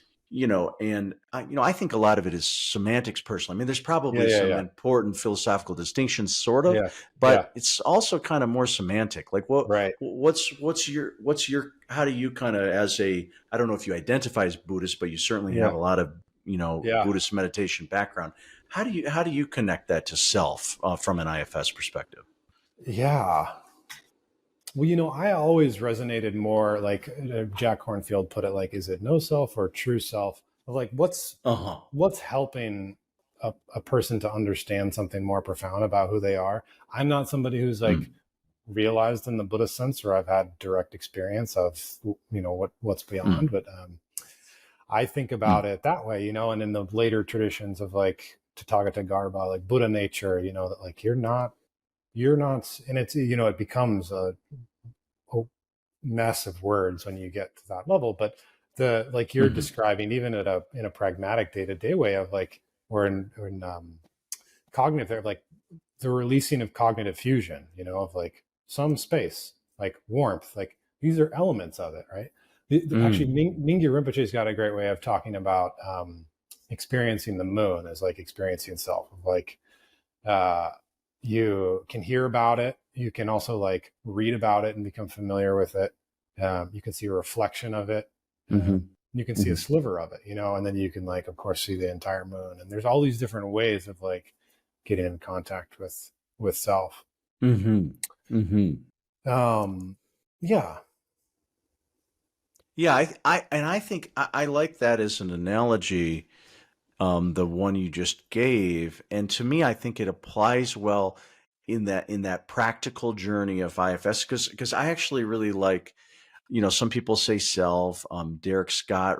I think a lot of it is semantics. Personally, I mean, there's
Yeah,
probably
yeah,
some
yeah,
important philosophical distinctions, sort of,
yeah, yeah.
but it's also kind of more semantic. Like,
Right.
what's your how do you kind of, as a, I don't know if you identify as Buddhist, but you certainly have
Yeah,
a lot of
yeah,
Buddhist meditation background. How do you connect that to self from an IFS perspective?
yeah. Well, I always resonated more like Jack Kornfield put it, like, is it no self or true self? Like,
Uh huh.
what's helping a person to understand something more profound about who they are? I'm not somebody who's like
Mm,
realized in the Buddhist sense, or I've had direct experience of what's
mm,
beyond, but I think
mm,
about it that way, and in the later traditions of like Tathagata Garba, like Buddha nature, that like you're not, and it's it becomes a mess of words when you get to that level. But the like you're
mm,
describing, even at a in a pragmatic day-to-day way of like, or in cognitive, like the releasing of cognitive fusion, of like some space, like warmth, like these are elements of it, right? Actually,
mm,
Mingyur Rinpoche's got a great way of talking about experiencing the moon as like experiencing self. Of like, uh, you can hear about it. You can also like read about it and become familiar with it. You can see a reflection of it.
mm,
You can see a
mm,
sliver of it, and then you can like, of course, see the entire moon. And there's all these different ways of like getting in contact with self.
mm, mm.
Um, yeah,
Yeah, I think I like that as an analogy, the one you just gave, and to me, I think it applies well in that practical journey of IFS, because I actually really like, some people say self. Derek Scott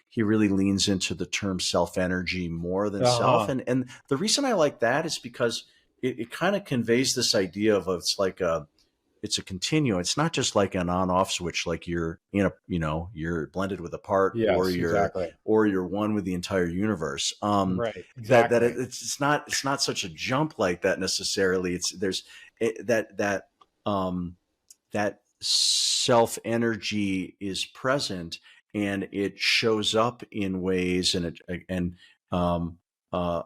he really leans into the term self energy more than self,
uh-huh.
and the reason I like that is because it kind of conveys this idea of, it's a continuum. It's not just like an on-off switch, like you're you're blended with a part, or
Yes, exactly.
you're one with the entire universe.
Right,
That
exactly.
it's not such a jump like that necessarily. It's there's um, that self energy is present, and it shows up in ways, and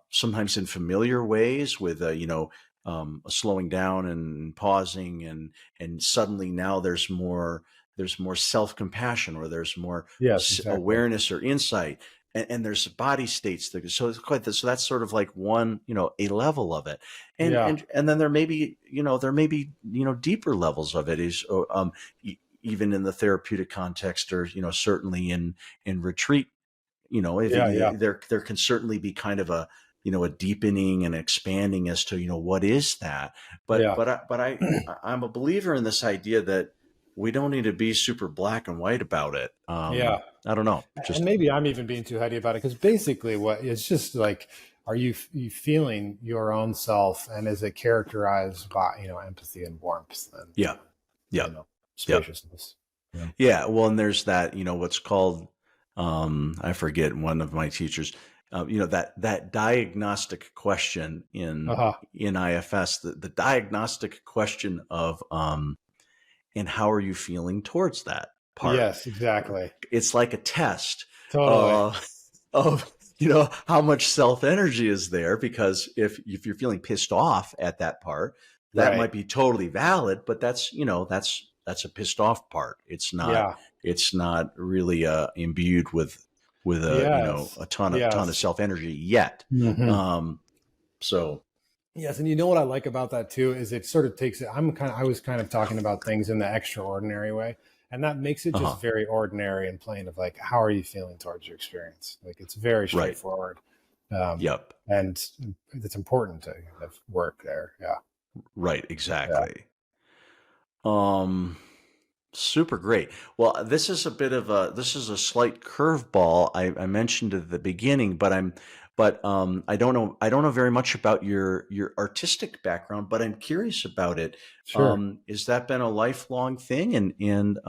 sometimes in familiar ways, with a slowing down and pausing, and suddenly now there's more self-compassion, or there's more
Yes, exactly.
awareness or insight, and there's body states so it's quite so that's sort of like one, a level of it, and
Yeah,
and and then there may be deeper levels of it, is even in the therapeutic context, or certainly in retreat, if
yeah, yeah,
there can certainly be kind of a deepening and expanding as to what is that. but
yeah,
but I, but I'm a believer in this idea that we don't need to be super black and white about it.
yeah.
I don't know,
And
just
maybe I'm even being too heady about it, because basically what it's just like, are you feeling your own self, and is it characterized by empathy and warmth and
yeah, yeah, yeah.
spaciousness? Yeah.
Yeah, well, and there's that, what's called, I forget, one of my teachers, that diagnostic question
Uh-huh.
in IFS, the diagnostic question of, and how are you feeling towards that part?
Yes, exactly.
It's like a test
Totally.
uh, of, how much self energy is there, because if you're feeling pissed off at that part, that
Right.
might be totally valid, but that's a pissed off part.
Yeah.
It's not really imbued with
Yes.
a ton of
Yes.
self energy yet.
Hmm.
Um, so
Yes, and what I like about that too is it sort of takes it. I was kind of talking about things in the extraordinary way, and that makes it
uh-huh.
just very ordinary and plain. Of like, how are you feeling towards your experience? Like, it's very
Right.
straightforward, um,
Yep.
and it's important to kind of work there. Yeah,
Right.
yeah,
Exactly. Um, Super great. Well, this is a slight curveball. I mentioned at the beginning, but I don't know very much about your artistic background, but I'm curious about it.
sure.
Has that been a lifelong thing? And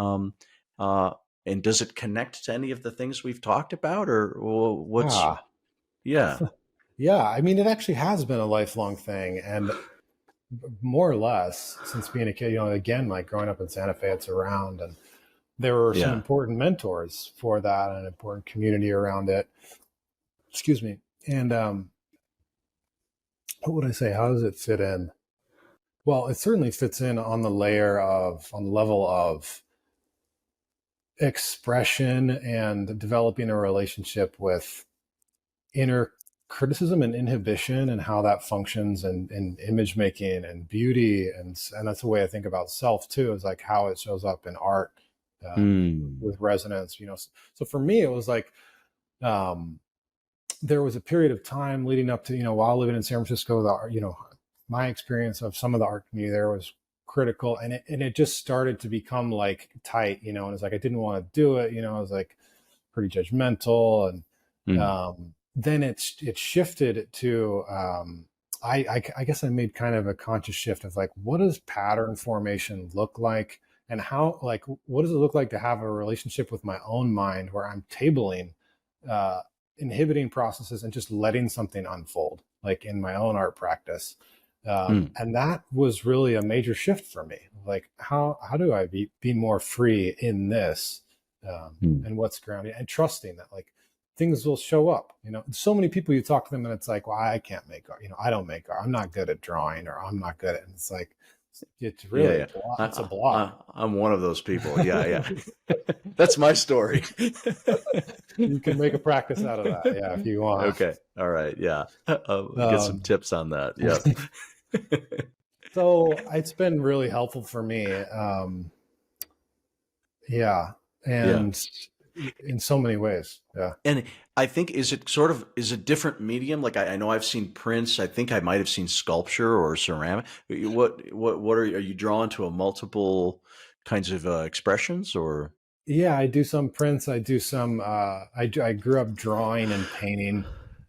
and does it connect to any of the things we've talked about, or what's,
Ah,
yeah.
yeah. I mean, it actually has been a lifelong thing, and more or less since being a kid, again, like growing up in Santa Fe, it's around, and there were some
Yeah.
important mentors for that and an important community around it. Excuse me. And what would I say? How does it fit in? Well, it certainly fits in on the level of expression and developing a relationship with inner criticism and inhibition and how that functions in image making and beauty. And that's the way I think about self too, is like how it shows up in art with resonance, So for me, it was like, there was a period of time leading up to, while living in San Francisco, my experience of some of the art community there was critical, and it just started to become like tight, and it's like I didn't want to do it, I was like pretty judgmental, and then it shifted to I guess I made kind of a conscious shift of like, what does pattern formation look like, and how, like, what does it look like to have a relationship with my own mind where I'm tabling inhibiting processes and just letting something unfold, like in my own art practice. And that was really a major shift for me. Like, how do I be more free in this, and what's grounded, and trusting that like things will show up. So many people, you talk to them and it's like, well, I can't make art. I don't make art. I'm not good at drawing, or I'm not good at, and it's like, it's really, it's a block.
I'm one of those people. Yeah. That's my story.
You can make a practice out of that. Yeah. If you want.
Okay. All right. Yeah. I'll get some tips on that. Yeah.
So it's been really helpful for me. And in so many ways. Yeah.
And I think, is it different medium? Like I know I've seen prints. I think I might have seen sculpture or ceramic. What are you drawn to a multiple kinds of expressions, or?
Yeah, I do some prints. I do some, I grew up drawing and painting,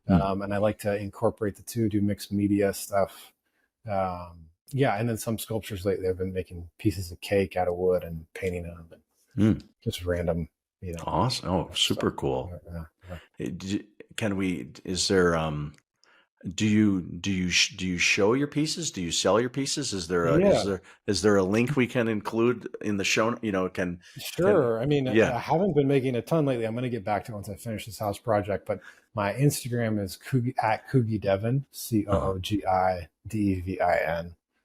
and I like to incorporate the two, do mixed media stuff. And then some sculptures lately. I've been making pieces of cake out of wood and painting them, and just random,
Awesome. Oh, super cool. Is there, do you show your pieces? Do you sell your pieces? Is there a link we can include in the show?
Sure. I haven't been making a ton lately. I'm going to get back to it once I finish this house project, but my Instagram is at Coogie Devin, COOGIDEVIN.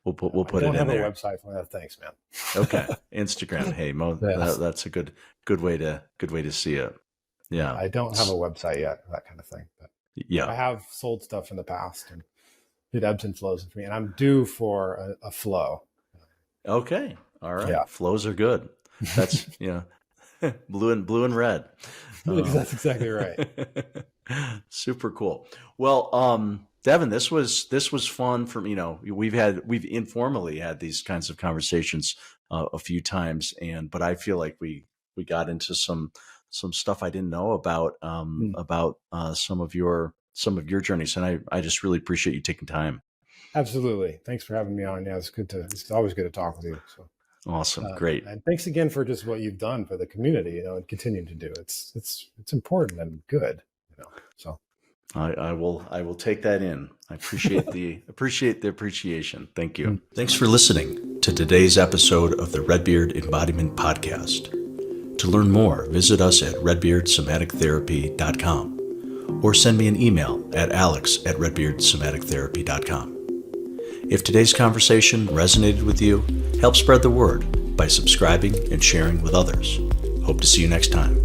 We'll put it in there.
I don't have a website for that. Thanks, man.
Okay. Instagram. Hey, Mo, yes. That's a good way to see it. Yeah.
I don't have a website yet, that kind of thing. But yeah, I have sold stuff in the past, and it ebbs and flows for me, and I'm due for a flow.
Okay. All right.
Yeah.
Flows are good. That's, blue and red.
That's exactly right.
Super cool. Well, Devin, this was fun for me. We've informally had these kinds of conversations a few times, but I feel like we got into some stuff I didn't know about some of your journeys, and I just really appreciate you taking time.
Absolutely. Thanks for having me on. Yeah, it's always good to talk with you. So
awesome. Great.
And thanks again for just what you've done for the community, and continuing to do. It's important and good, so.
I will take that in. I appreciate the appreciation. Thank you.
Thanks for listening to today's episode of the Redbeard Embodiment Podcast. To learn more, visit us at redbeardsomatictherapy.com or send me an email at alex@redbeardsomatictherapy.com. If today's conversation resonated with you, help spread the word by subscribing and sharing with others. Hope to see you next time.